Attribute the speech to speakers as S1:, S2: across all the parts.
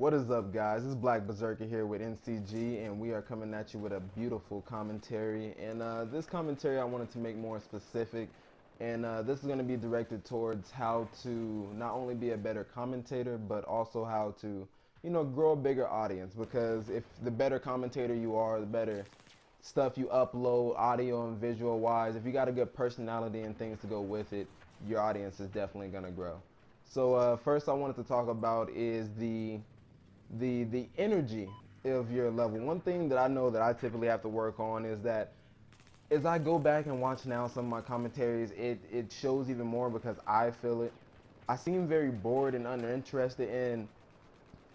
S1: What is up, guys? This is Black Berserker here with NCG, and we are coming at you with a beautiful commentary. And this commentary I wanted to make more specific, and this is going to be directed towards how to not only be a better commentator, but also how to, grow a bigger audience. Because if the better commentator you are, the better stuff you upload, audio and visual wise, if you got a good personality and things to go with it, your audience is definitely going to grow. So first I wanted to talk about is the energy of your level. One thing that I know that I typically have to work on is that as I go back and watch now some of my commentaries, it shows even more because I feel it. I seem very bored and uninterested, and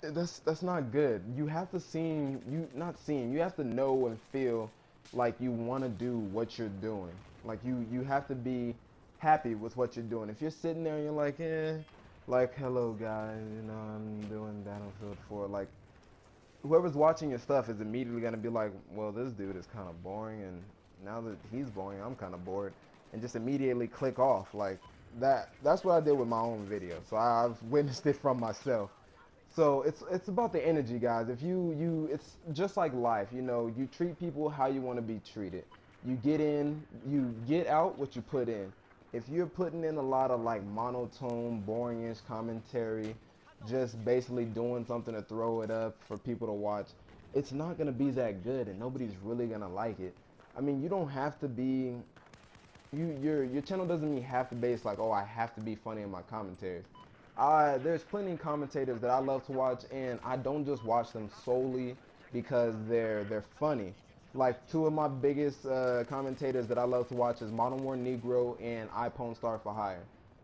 S1: that's not good. You have to seem you have to know and feel like you want to do what you're doing. Like you have to be happy with what you're doing. If you're sitting there and you're like, like, hello guys, I'm doing Battlefield 4, like, whoever's watching your stuff is immediately gonna be like, well, this dude is kind of boring, and now that he's boring, I'm kind of bored, and just immediately click off. Like that's what I did with my own video, so I've witnessed it from myself. So it's about the energy, guys. If you it's just like life, you treat people how you want to be treated. You get in, you get out what you put in. If you're putting in a lot of like monotone, boringish commentary, just basically doing something to throw it up for people to watch, it's not gonna be that good, and nobody's really gonna like it. I mean, you don't have to be your channel doesn't mean have to base like, oh, I have to be funny in my commentaries. There's plenty of commentators that I love to watch, and I don't just watch them solely because they're funny. Like two of my biggest commentators that I love to watch is Modern War Negro and iPwn Star for Hire.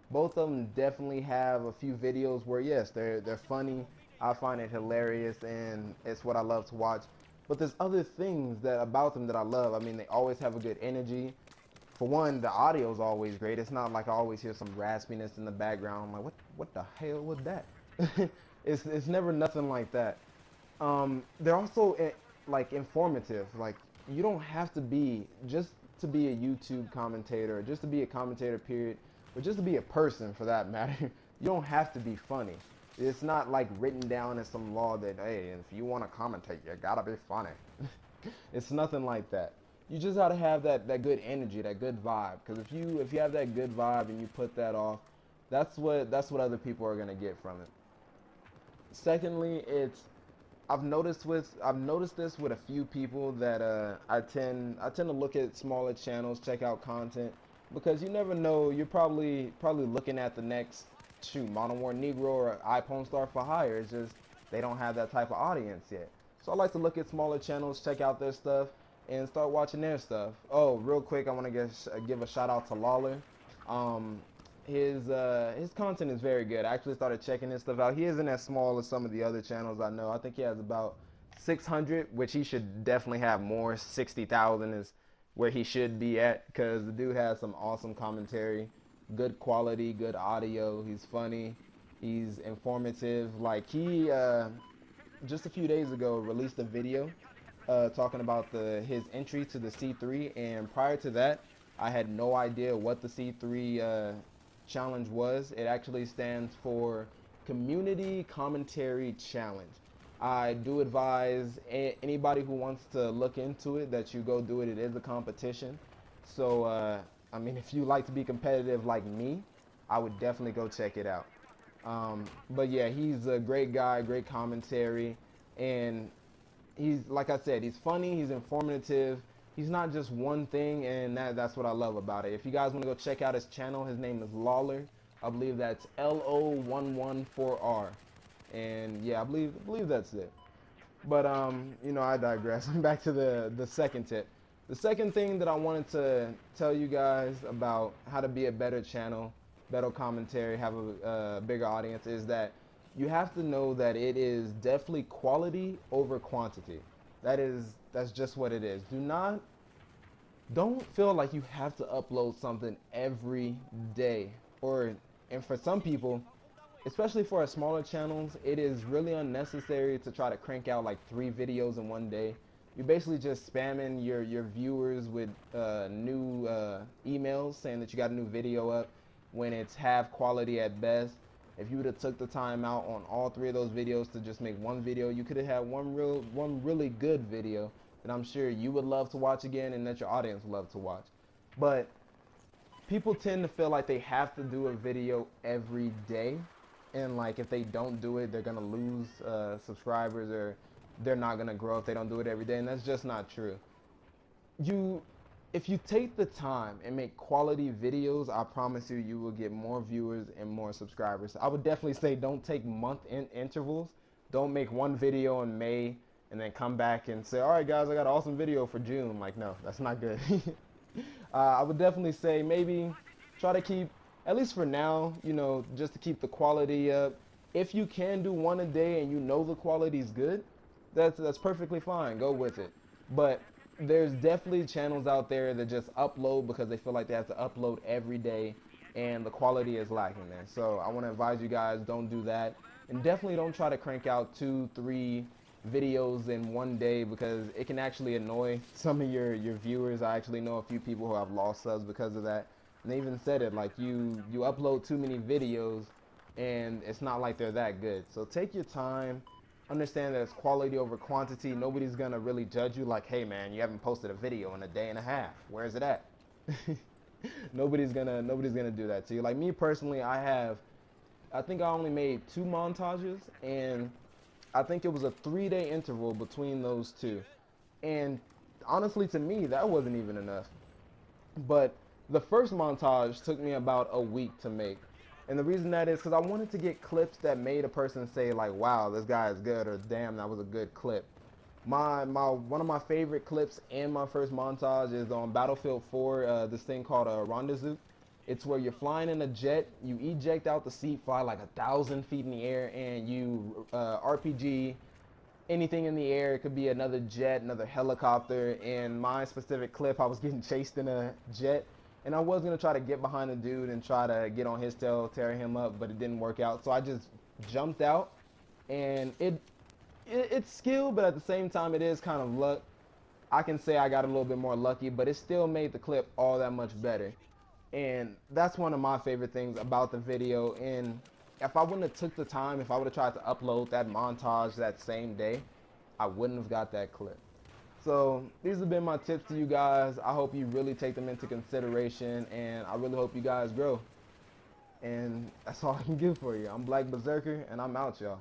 S1: Both of them definitely have a few videos where yes, they're funny. I find it hilarious, and it's what I love to watch. But there's other things that about them that I love. I mean, they always have a good energy. For one, the audio is always great. It's not like I always hear some raspiness in the background. I'm like, what the hell was that? It's never nothing like that. They're also like informative. Like, you don't have to be just to be a YouTube commentator, or just to be a commentator period, or just to be a person for that matter. You don't have to be funny. It's not like written down as some law that, hey, if you want to commentate, you gotta be funny. It's nothing like that. You just gotta have that good energy, that good vibe. Because if you have that good vibe and you put that off, that's what other people are gonna get from it. Secondly, I've noticed this with a few people that I tend to look at smaller channels, check out content, because you never know. You're probably looking at the next Modern War Negro or iPwn Star for Hire. It's just they don't have that type of audience yet. So I like to look at smaller channels, check out their stuff, and start watching their stuff. Oh, real quick, I want to give a shout out to Lawler. Um, his content is very good. I actually started checking his stuff out. He isn't as small as some of the other channels I know. I think he has about 600, which he should definitely have more. 60,000 is where he should be at, because the dude has some awesome commentary, good quality, good audio. He's funny, he's informative. Like, he just a few days ago released a video talking about his entry to the C3, and prior to that, I had no idea what the C3 challenge was. It actually stands for Community Commentary Challenge. I do advise anybody who wants to look into it that you go do it. It is a competition. So, I mean, if you like to be competitive like me, I would definitely go check it out. But yeah, he's a great guy, great commentary, and he's, like I said, he's funny, he's informative. He's not just one thing, and that's what I love about it. If you guys want to go check out his channel, his name is Lawler. I believe that's LO114R. And yeah, I believe that's it. But I digress. Back to the second tip. The second thing that I wanted to tell you guys about how to be a better channel, better commentary, have a bigger audience, is that you have to know that it is definitely quality over quantity. That's just what it is. Don't feel like you have to upload something every day. And for some people, especially for our smaller channels, it is really unnecessary to try to crank out like 3 videos in one day. You're basically just spamming your viewers with new emails saying that you got a new video up when it's half quality at best. If you would have took the time out on all 3 of those videos to just make one video, you could have had one really good video that I'm sure you would love to watch again and that your audience would love to watch. But people tend to feel like they have to do a video every day, and like if they don't do it, they're gonna lose subscribers, or they're not gonna grow if they don't do it every day, and that's just not true. If you take the time and make quality videos, I promise you, you will get more viewers and more subscribers. I would definitely say don't take month intervals. Don't make one video in May and then come back and say, all right guys, I got an awesome video for June. Like, no, that's not good. I would definitely say maybe try to keep, at least for now, you know, just to keep the quality up. If you can do one a day and you know the quality is good, that's perfectly fine. Go with it. But there's definitely channels out there that just upload because they feel like they have to upload every day and the quality is lacking there. So I want to advise you guys, don't do that. And definitely don't try to crank out 2, 3 videos in one day, because it can actually annoy some of your viewers. I actually know a few people who have lost subs because of that. And they even said it, like you upload too many videos and it's not like they're that good. So take your time. Understand that it's quality over quantity. Nobody's gonna really judge you like, hey man, you haven't posted a video in a day and a half. Where's it at? nobody's gonna do that to you. Like me personally, I think I only made 2 montages, and I think it was a 3-day interval between those 2. And honestly, to me, that wasn't even enough. But the first montage took me about a week to make. And the reason that is because I wanted to get clips that made a person say like, wow, this guy is good, or damn, that was a good clip. One of my favorite clips in my first montage is on Battlefield 4, this thing called a rendezvous. It's where you're flying in a jet, you eject out the seat, fly like 1,000 feet in the air, and you RPG anything in the air. It could be another jet, another helicopter. In my specific clip, I was getting chased in a jet, and I was going to try to get behind the dude and try to get on his tail, tear him up, but it didn't work out. So I just jumped out, and it's skill, but at the same time, it is kind of luck. I can say I got a little bit more lucky, but it still made the clip all that much better. And that's one of my favorite things about the video. And if I wouldn't have took the time, if I would have tried to upload that montage that same day, I wouldn't have got that clip. So these have been my tips to you guys. I hope you really take them into consideration, and I really hope you guys grow. And that's all I can give for you. I'm Black Berserker, and I'm out, y'all.